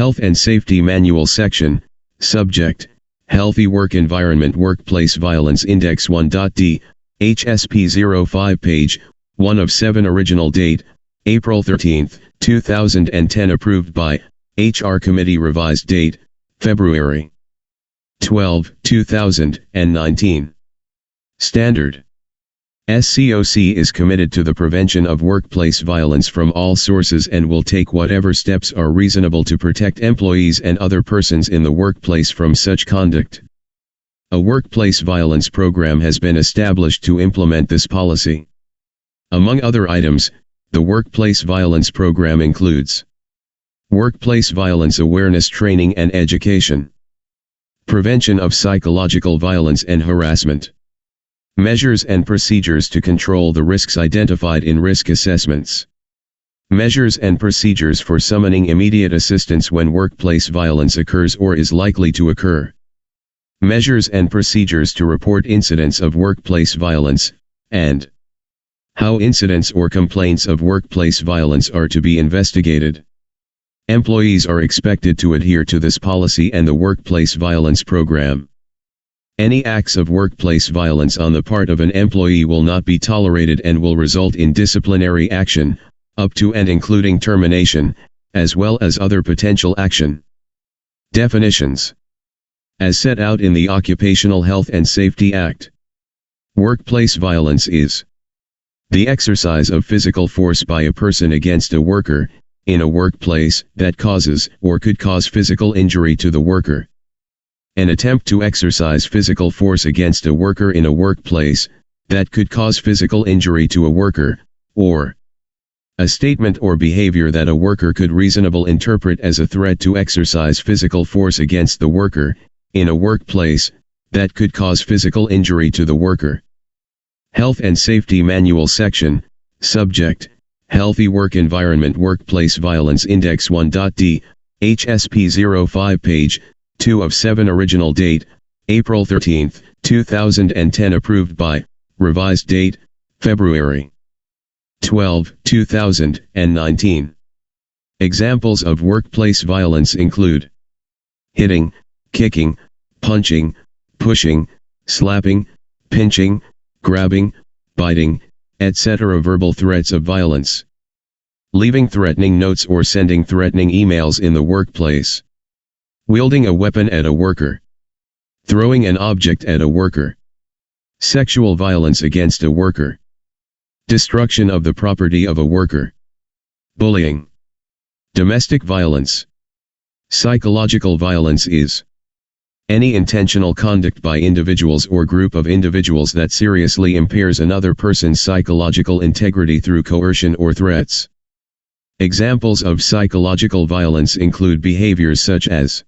Health and Safety Manual Section, Subject, Healthy Work Environment Workplace Violence Index 1.d, HSP 05 page 1 of 7 original date, April 13, 2010 approved by HR Committee revised date, February 12, 2019. Standard. SCOC is committed to the prevention of workplace violence from all sources and will take whatever steps are reasonable to protect employees and other persons in the workplace from such conduct. A workplace violence program has been established to implement this policy. Among other items, the workplace violence program includes workplace violence awareness training and education, prevention of psychological violence and harassment, measures and procedures to control the risks identified in risk assessments, measures and procedures for summoning immediate assistance when workplace violence occurs or is likely to occur, measures and procedures to report incidents of workplace violence, and how incidents or complaints of workplace violence are to be investigated. Employees are expected to adhere to this policy and the workplace violence program. Any acts of workplace violence on the part of an employee will not be tolerated and will result in disciplinary action, up to and including termination, as well as other potential action. Definitions. As set out in the Occupational Health and Safety Act, workplace violence is the exercise of physical force by a person against a worker, in a workplace, that causes or could cause physical injury to the worker. An attempt to exercise physical force against a worker in a workplace, that could cause physical injury to a worker, or a statement or behavior that a worker could reasonably interpret as a threat to exercise physical force against the worker, in a workplace, that could cause physical injury to the worker. Health and Safety Manual Section, Subject, Healthy Work Environment Workplace Violence Index 1.d, HSP 05 page 2 of 7 original date, April 13, 2010 approved by, revised date, February 12, 2019. Examples of workplace violence include hitting, kicking, punching, pushing, slapping, pinching, grabbing, biting, etc. Verbal threats of violence. Leaving threatening notes or sending threatening emails in the workplace. Wielding a weapon at a worker. Throwing an object at a worker. Sexual violence against a worker. Destruction of the property of a worker. Bullying. Domestic violence. Psychological violence is any intentional conduct by individuals or group of individuals that seriously impairs another person's psychological integrity through coercion or threats. Examples of psychological violence include behaviors such as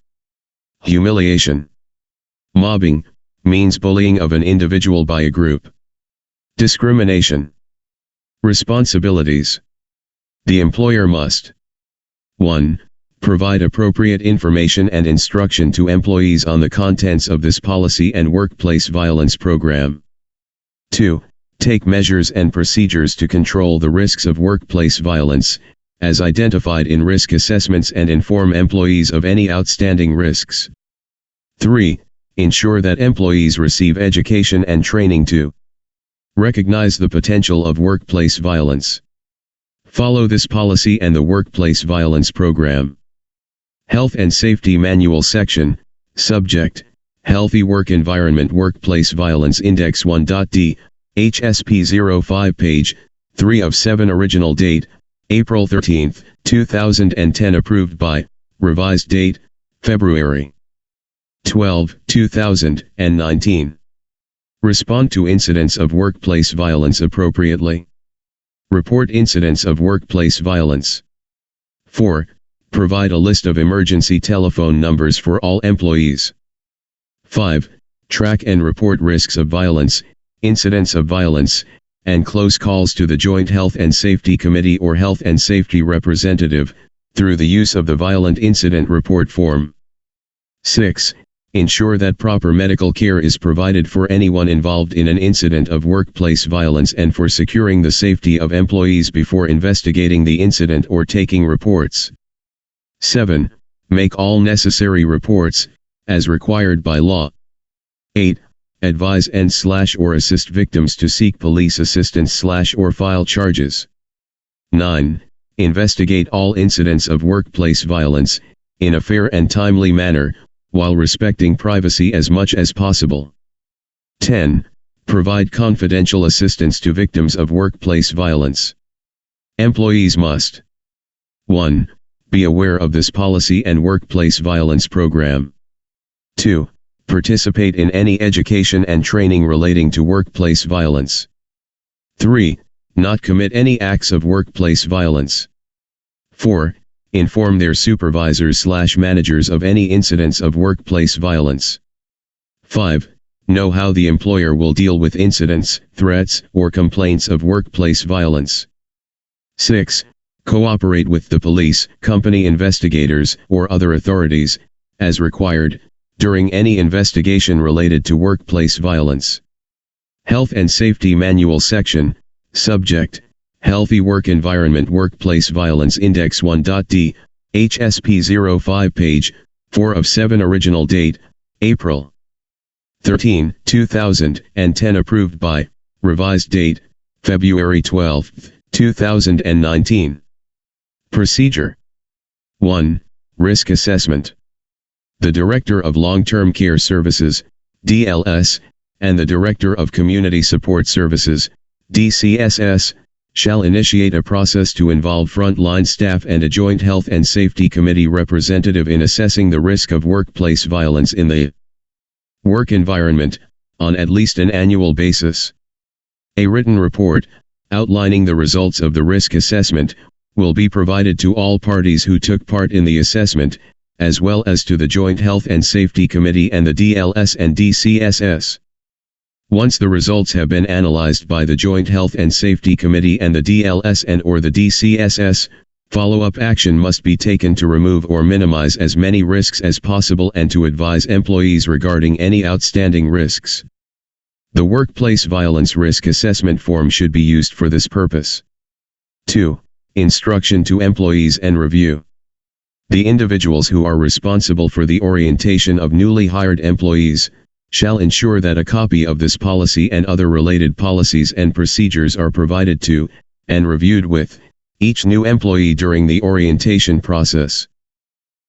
humiliation. Mobbing means bullying of an individual by a group. Discrimination. Responsibilities. The employer must 1. Provide appropriate information and instruction to employees on the contents of this policy and workplace violence program. 2. Take measures and procedures to control the risks of workplace violence, as identified in risk assessments and inform employees of any outstanding risks. 3. Ensure that employees receive education and training to recognize the potential of workplace violence. Follow this policy and the workplace violence program. Health and Safety Manual Section, Subject, Healthy Work Environment Workplace Violence Index 1.d, HSP 05 page 3 of 7 original date, April 13, 2010 approved by, revised date, February 12, 2019. Respond to incidents of workplace violence appropriately. Report incidents of workplace violence. 4. Provide a list of emergency telephone numbers for all employees. 5. Track and report risks of violence, incidents of violence, and close calls to the Joint Health and Safety Committee or Health and Safety Representative, through the use of the Violent Incident Report Form. 6. Ensure that proper medical care is provided for anyone involved in an incident of workplace violence and for securing the safety of employees before investigating the incident or taking reports. 7. Make all necessary reports, as required by law. 8. Advise and/or assist victims to seek police assistance/or file charges. 9. Investigate all incidents of workplace violence, in a fair and timely manner, while respecting privacy as much as possible. 10. Provide confidential assistance to victims of workplace violence. Employees must 1. Be aware of this policy and workplace violence program. 2. Participate in any education and training relating to workplace violence. 3. Not commit any acts of workplace violence. 4. Inform their supervisors/managers of any incidents of workplace violence. 5. Know how the employer will deal with incidents, threats, or complaints of workplace violence. 6. Cooperate with the police, company investigators, or other authorities, as required, during any investigation related to workplace violence. Health and Safety Manual Section, Subject, Healthy Work Environment Workplace Violence Index 1.d, HSP 05 page 4 of 7 original date, April 13, 2010 approved by, revised date, February 12, 2019. Procedure 1. Risk Assessment. The Director of Long-Term Care Services, DLS, and the Director of Community Support Services, DCSS, shall initiate a process to involve frontline staff and a joint health and safety committee representative in assessing the risk of workplace violence in the work environment, on at least an annual basis. A written report, outlining the results of the risk assessment, will be provided to all parties who took part in the assessment, as well as to the Joint Health and Safety Committee and the DLS and DCSS. Once the results have been analyzed by the Joint Health and Safety Committee and the DLS and/or the DCSS, follow-up action must be taken to remove or minimize as many risks as possible and to advise employees regarding any outstanding risks. The Workplace Violence Risk Assessment Form should be used for this purpose. 2. Instruction to employees and review. The individuals who are responsible for the orientation of newly hired employees shall ensure that a copy of this policy and other related policies and procedures are provided to, and reviewed with, each new employee during the orientation process.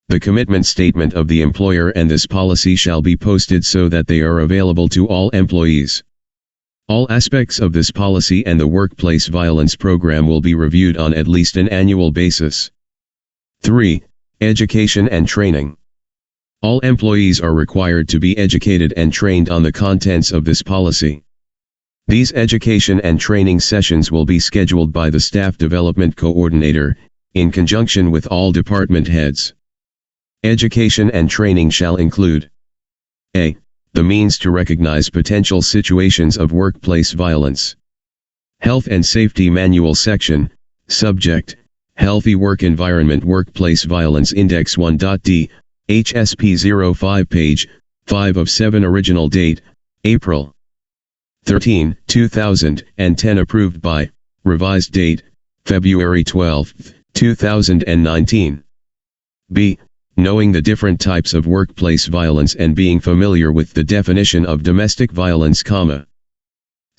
The commitment statement of the employer and this policy shall be posted so that they are available to all employees. All aspects of this policy and the workplace violence program will be reviewed on at least an annual basis. 3. Education and training. All employees are required to be educated and trained on the contents of this policy. These education and training sessions will be scheduled by the Staff Development Coordinator, in conjunction with all department heads. Education and training shall include a. The means to recognize potential situations of workplace violence. Health and Safety Manual Section, Subject, Healthy Work Environment Workplace Violence Index 1.d, HSP 05 page 5 of 7 original date, April 13, 2010 approved by, revised date, February 12, 2019. B. Knowing the different types of workplace violence and being familiar with the definition of domestic violence,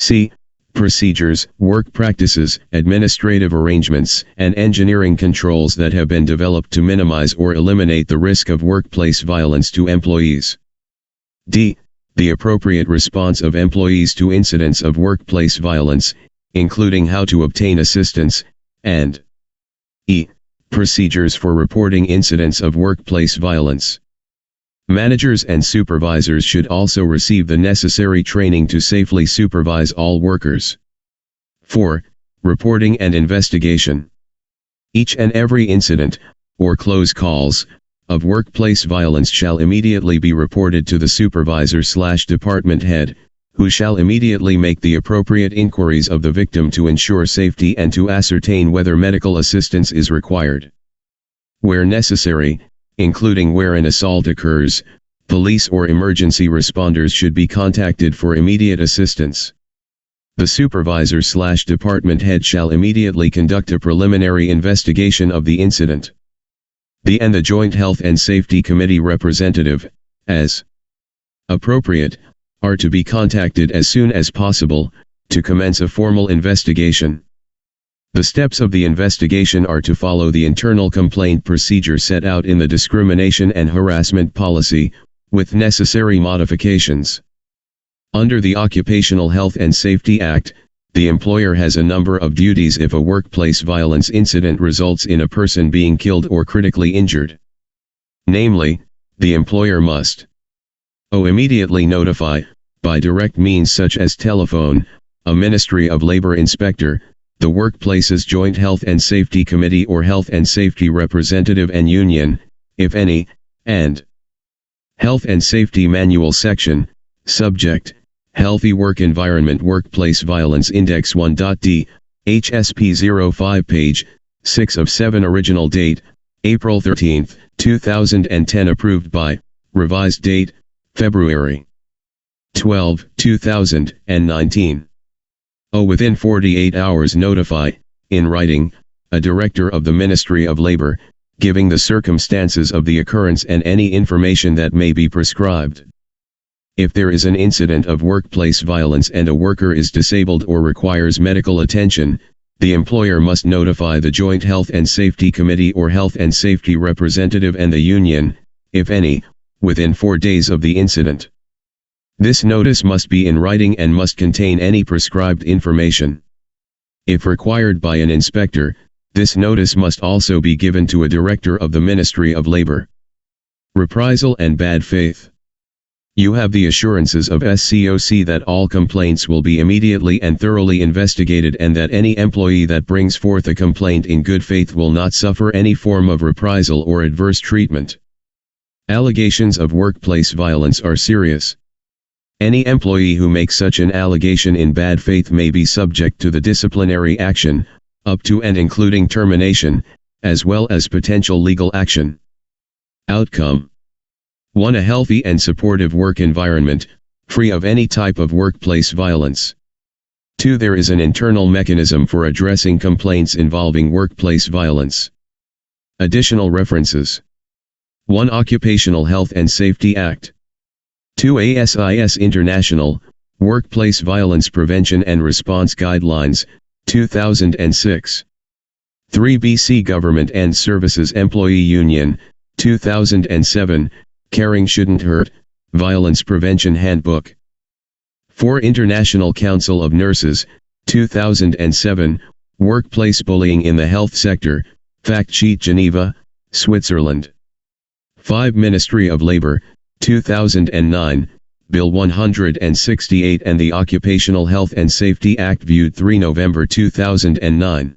C. Procedures, work practices, administrative arrangements, and engineering controls that have been developed to minimize or eliminate the risk of workplace violence to employees. D. The appropriate response of employees to incidents of workplace violence, including how to obtain assistance, and E. Procedures for reporting incidents of workplace violence. Managers and supervisors should also receive the necessary training to safely supervise all workers. 4. Reporting and investigation. Each and every incident, or close calls, of workplace violence shall immediately be reported to the supervisor/department head, who shall immediately make the appropriate inquiries of the victim to ensure safety and to ascertain whether medical assistance is required. Where necessary, including where an assault occurs, police or emergency responders should be contacted for immediate assistance. The supervisor/department head shall immediately conduct a preliminary investigation of the incident. The and the Joint Health and Safety Committee representative, as appropriate, are to be contacted as soon as possible, to commence a formal investigation. The steps of the investigation are to follow the internal complaint procedure set out in the discrimination and harassment policy, with necessary modifications. Under the Occupational Health and Safety Act, the employer has a number of duties if a workplace violence incident results in a person being killed or critically injured. Namely, the employer must immediately notify, by direct means such as telephone, a Ministry of Labor inspector, the workplace's Joint Health and Safety Committee or Health and Safety representative and union, if any, and Health and Safety Manual Section, Subject, Healthy Work Environment Workplace Violence Index 1.d, HSP 05 page 6 of 7 original date, April 13, 2010 approved by, revised date, February 12, 2019. Within 48 hours notify, in writing, a director of the Ministry of Labor, giving the circumstances of the occurrence and any information that may be prescribed. If there is an incident of workplace violence and a worker is disabled or requires medical attention, the employer must notify the Joint Health and Safety Committee or Health and Safety representative and the union, if any, within 4 days of the incident. This notice must be in writing and must contain any prescribed information. If required by an inspector, this notice must also be given to a director of the Ministry of Labor. Reprisal and bad faith. You have the assurances of SCOC that all complaints will be immediately and thoroughly investigated and that any employee that brings forth a complaint in good faith will not suffer any form of reprisal or adverse treatment. Allegations of workplace violence are serious. Any employee who makes such an allegation in bad faith may be subject to the disciplinary action, up to and including termination, as well as potential legal action. Outcome: 1. A healthy and supportive work environment, free of any type of workplace violence. 2. There is an internal mechanism for addressing complaints involving workplace violence. Additional references: 1. Occupational Health and Safety Act. 2. ASIS International, Workplace Violence Prevention and Response Guidelines, 2006. 3. BC Government and Services Employee Union, 2007, Caring Shouldn't Hurt, Violence Prevention Handbook. 4. International Council of Nurses, 2007, Workplace Bullying in the Health Sector, Fact Sheet Geneva, Switzerland. 5. Ministry of Labor, 2009, Bill 168 and the Occupational Health and Safety Act viewed 3 November 2009.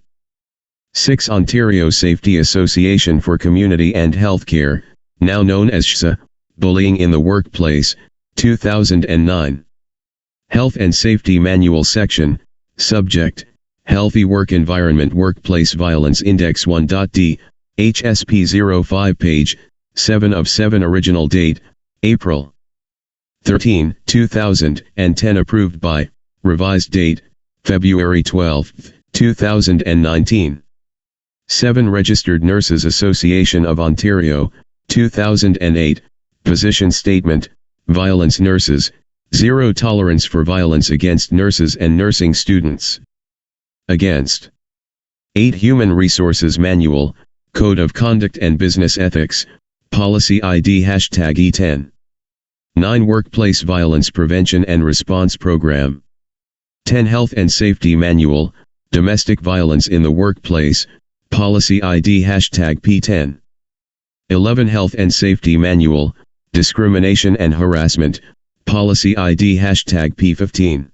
6. Ontario Safety Association for Community and Healthcare, now known as SHSA, Bullying in the Workplace, 2009. Health and Safety Manual Section, Subject, Healthy Work Environment Workplace Violence Index 1.d, HSP 05 page 7 of 7 original date, April 13, 2010 approved by, revised date, February 12, 2019. 7. Registered Nurses Association of Ontario, 2008, Position Statement, Violence Nurses, Zero Tolerance for Violence Against Nurses and Nursing Students. Against. 8. Human Resources Manual, Code of Conduct and Business Ethics, Policy ID #E10. 9. Workplace Violence Prevention and Response Program. 10. Health and Safety Manual, Domestic Violence in the Workplace, Policy ID #P10. 11. Health and Safety Manual, Discrimination and Harassment, Policy ID #P15.